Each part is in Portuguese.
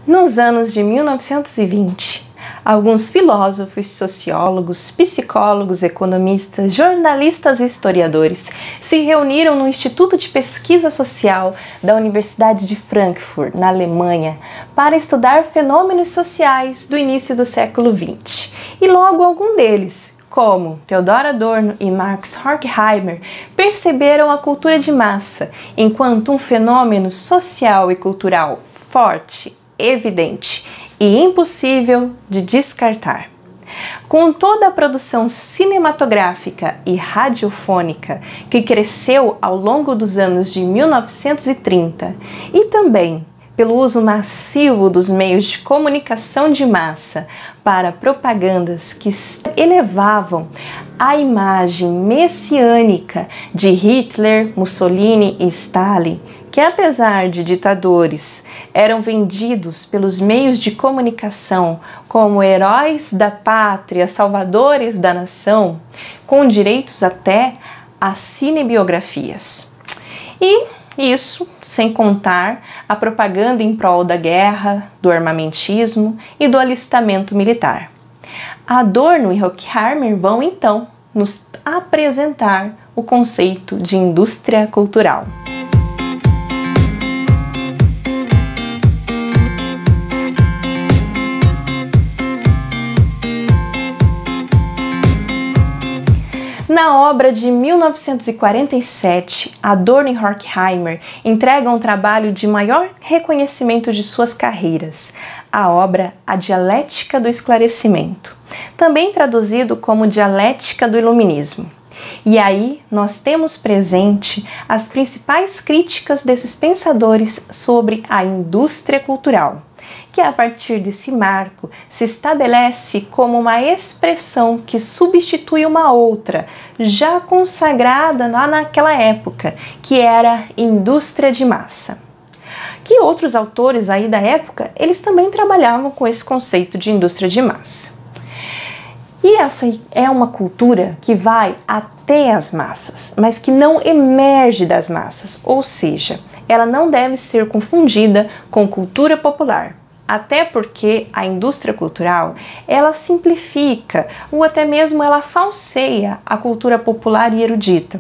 Nos anos de 1920, alguns filósofos, sociólogos, psicólogos, economistas, jornalistas e historiadores se reuniram no Instituto de Pesquisa Social da Universidade de Frankfurt, na Alemanha, para estudar fenômenos sociais do início do século XX. E logo algum deles, como Theodor Adorno e Max Horkheimer, perceberam a cultura de massa enquanto um fenômeno social e cultural forte, evidente e impossível de descartar. Com toda a produção cinematográfica e radiofônica que cresceu ao longo dos anos de 1930 e também pelo uso massivo dos meios de comunicação de massa para propagandas que elevavam a imagem messiânica de Hitler, Mussolini e Stalin, que apesar de ditadores, eram vendidos pelos meios de comunicação como heróis da pátria, salvadores da nação, com direitos até a cinebiografias. E isso sem contar a propaganda em prol da guerra, do armamentismo e do alistamento militar. Adorno e Horkheimer vão então nos apresentar o conceito de indústria cultural. Na obra de 1947, Adorno e Horkheimer entregam um trabalho de maior reconhecimento de suas carreiras, a obra A Dialética do Esclarecimento, também traduzido como Dialética do Iluminismo. E aí nós temos presente as principais críticas desses pensadores sobre a indústria cultural, que a partir desse marco se estabelece como uma expressão que substitui uma outra, já consagrada lá naquela época, que era indústria de massa. Que outros autores aí da época, eles também trabalhavam com esse conceito de indústria de massa. E essa é uma cultura que vai até as massas, mas que não emerge das massas, ou seja, ela não deve ser confundida com cultura popular. Até porque a indústria cultural, ela simplifica ou até mesmo ela falseia a cultura popular e erudita.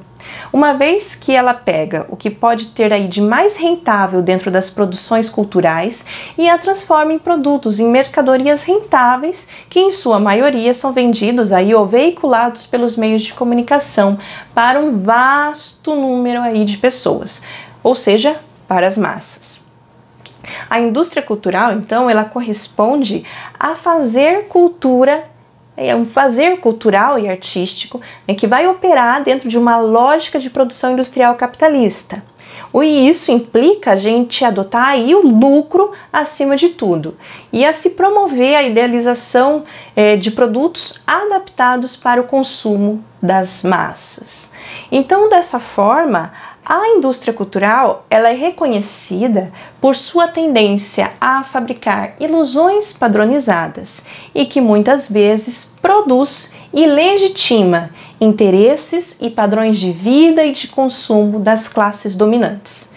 Uma vez que ela pega o que pode ter aí de mais rentável dentro das produções culturais e a transforma em produtos, em mercadorias rentáveis, que em sua maioria são vendidos aí ou veiculados pelos meios de comunicação para um vasto número aí de pessoas, ou seja, para as massas. A indústria cultural, então, ela corresponde a fazer cultura, um fazer cultural e artístico, né, que vai operar dentro de uma lógica de produção industrial capitalista. E isso implica a gente adotar aí o lucro acima de tudo e a se promover a idealização de produtos adaptados para o consumo das massas. Então, dessa forma, a indústria cultural, ela é reconhecida por sua tendência a fabricar ilusões padronizadas e que muitas vezes produz e legitima interesses e padrões de vida e de consumo das classes dominantes.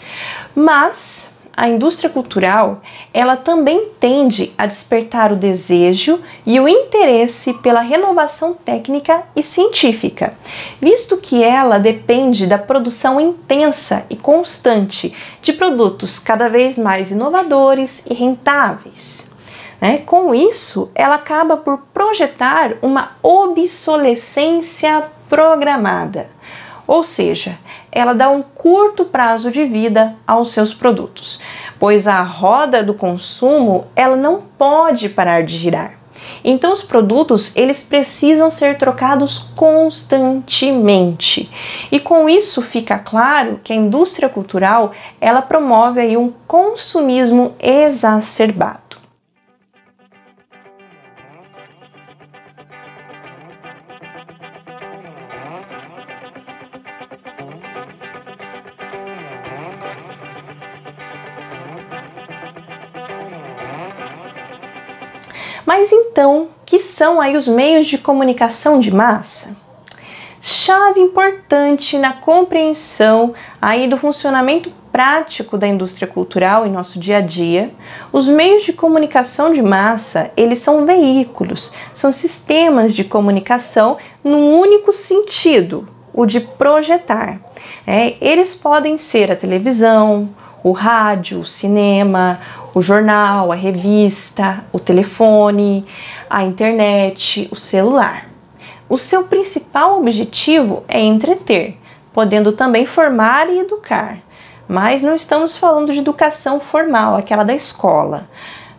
Mas a indústria cultural, ela também tende a despertar o desejo e o interesse pela renovação técnica e científica, visto que ela depende da produção intensa e constante de produtos cada vez mais inovadores e rentáveis. Com isso, ela acaba por projetar uma obsolescência programada, ou seja, ela dá um curto prazo de vida aos seus produtos, pois a roda do consumo ela não pode parar de girar. Então os produtos eles precisam ser trocados constantemente. E com isso fica claro que a indústria cultural ela promove aí um consumismo exacerbado. Mas então, que são aí os meios de comunicação de massa? chave importante na compreensão aí do funcionamento prático da indústria cultural em nosso dia a dia. Os meios de comunicação de massa, eles são veículos, são sistemas de comunicação num único sentido, o de projetar. Eles podem ser a televisão, o rádio, o cinema, o jornal, a revista, o telefone, a internet, o celular. O seu principal objetivo é entreter, podendo também formar e educar. Mas não estamos falando de educação formal, aquela da escola.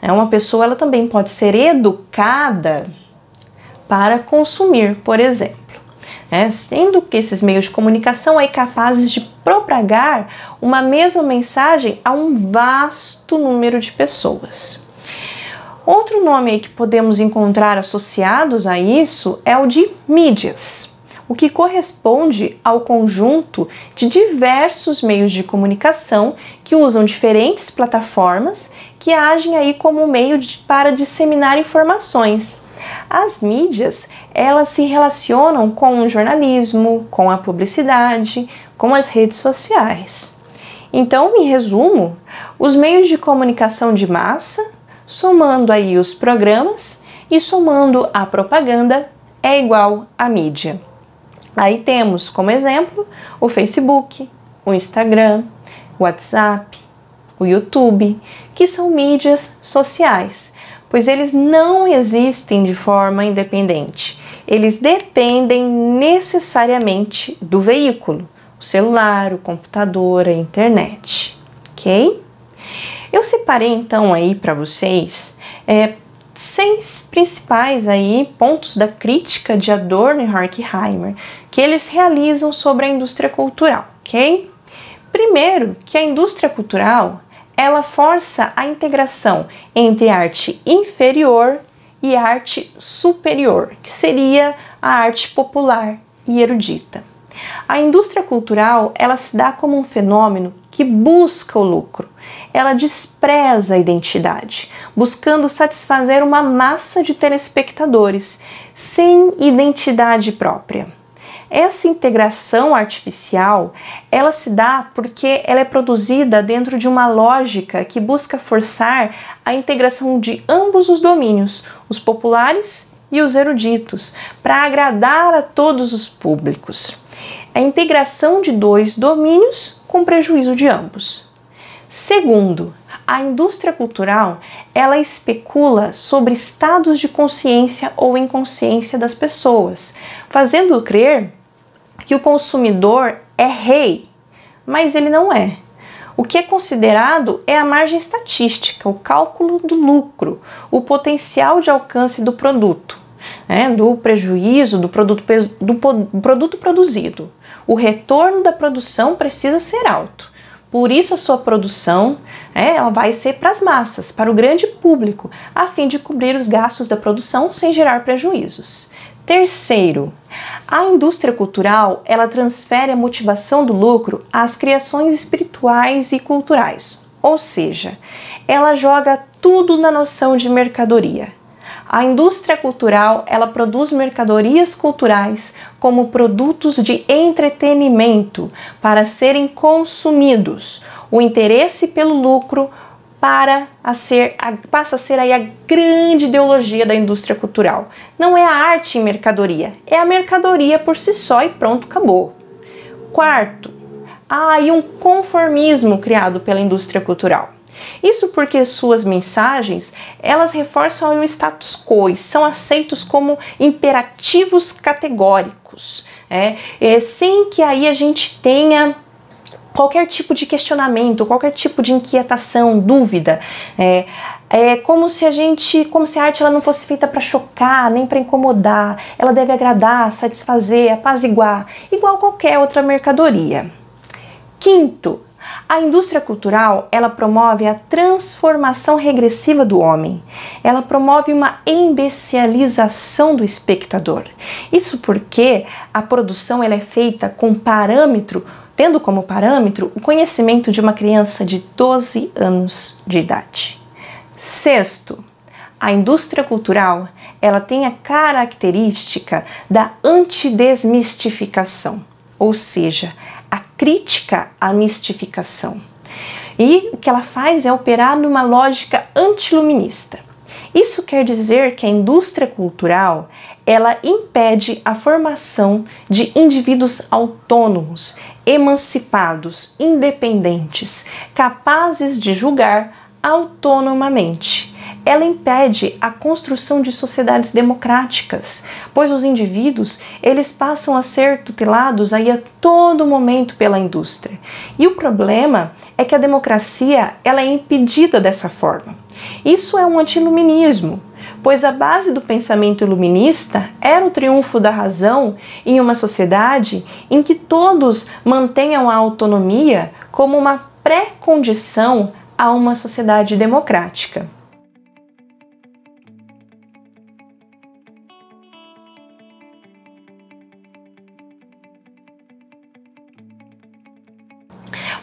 Uma pessoa ela também pode ser educada para consumir, por exemplo. Sendo que esses meios de comunicação aí capazes de propagar uma mesma mensagem a um vasto número de pessoas. Outro nome aí que podemos encontrar associados a isso é o de mídias, o que corresponde ao conjunto de diversos meios de comunicação que usam diferentes plataformas que agem aí como meio para disseminar informações. As mídias, elas se relacionam com o jornalismo, com a publicidade, com as redes sociais. Então, em resumo, os meios de comunicação de massa, somando aí os programas e somando a propaganda, é igual a mídia. Aí temos como exemplo o Facebook, o Instagram, o WhatsApp, o YouTube, que são mídias sociais, pois eles não existem de forma independente. Eles dependem necessariamente do veículo, o celular, o computador, a internet, ok? Eu separei então aí para vocês 6 principais aí pontos da crítica de Adorno e Horkheimer que eles realizam sobre a indústria cultural, ok? Primeiro, que a indústria cultural ela força a integração entre arte inferior e arte superior, que seria a arte popular e erudita. A indústria cultural ela se dá como um fenômeno que busca o lucro. Ela despreza a identidade, buscando satisfazer uma massa de telespectadores sem identidade própria. Essa integração artificial, ela se dá porque ela é produzida dentro de uma lógica que busca forçar a integração de ambos os domínios, os populares e os eruditos, para agradar a todos os públicos. A integração de 2 domínios com prejuízo de ambos. Segundo, a indústria cultural, ela especula sobre estados de consciência ou inconsciência das pessoas, fazendo crer que o consumidor é rei, mas ele não é. O que é considerado é a margem estatística, o cálculo do lucro, o potencial de alcance do produto, do prejuízo do produto produzido. O retorno da produção precisa ser alto. Por isso a sua produção ela vai ser para as massas, para o grande público, a fim de cobrir os gastos da produção sem gerar prejuízos. Terceiro, a indústria cultural ela transfere a motivação do lucro às criações espirituais e culturais, ou seja, ela joga tudo na noção de mercadoria. A indústria cultural ela produz mercadorias culturais como produtos de entretenimento para serem consumidos. O interesse pelo lucro passa a ser aí a grande ideologia da indústria cultural. Não é a arte em mercadoria, é a mercadoria por si só e pronto, acabou. Quarto, há aí um conformismo criado pela indústria cultural. Isso porque suas mensagens, elas reforçam o status quo e são aceitos como imperativos categóricos, sem que aí a gente tenha qualquer tipo de questionamento, qualquer tipo de inquietação, dúvida. Como se a arte ela não fosse feita para chocar, nem para incomodar. Ela deve agradar, satisfazer, apaziguar, igual qualquer outra mercadoria. Quinto, a indústria cultural, ela promove a transformação regressiva do homem. Ela promove uma imbecilização do espectador. Isso porque a produção ela é feita tendo como parâmetro o conhecimento de uma criança de 12 anos de idade. Sexto, a indústria cultural, ela tem a característica da antidesmistificação, ou seja, a crítica à mistificação. E o que ela faz é operar numa lógica antiluminista. Isso quer dizer que a indústria cultural, ela impede a formação de indivíduos autônomos, emancipados, independentes, capazes de julgar autonomamente. Ela impede a construção de sociedades democráticas, pois os indivíduos, eles passam a ser tutelados aí a todo momento pela indústria. E o problema é que a democracia, ela é impedida dessa forma. Isso é um antiluminismo, pois a base do pensamento iluminista era o triunfo da razão em uma sociedade em que todos mantenham a autonomia como uma pré-condição a uma sociedade democrática.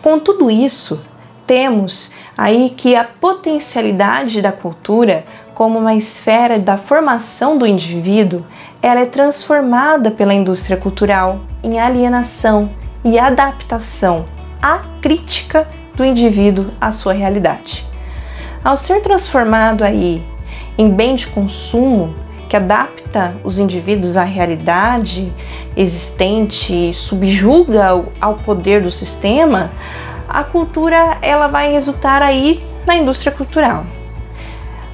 Com tudo isso, temos aí que a potencialidade da cultura como uma esfera da formação do indivíduo, ela é transformada pela indústria cultural em alienação e adaptação à crítica do indivíduo à sua realidade. Ao ser transformado aí em bem de consumo, que adapta os indivíduos à realidade existente e subjuga ao poder do sistema, a cultura ela vai resultar aí na indústria cultural.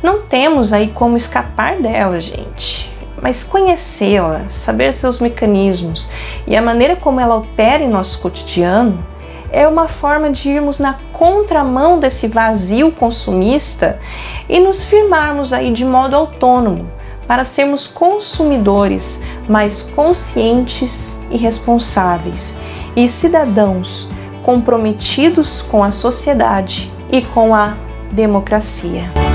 Não temos aí como escapar dela, gente, mas conhecê-la, saber seus mecanismos e a maneira como ela opera em nosso cotidiano é uma forma de irmos na contramão desse vazio consumista e nos firmarmos aí de modo autônomo, para sermos consumidores mais conscientes e responsáveis e cidadãos comprometidos com a sociedade e com a democracia.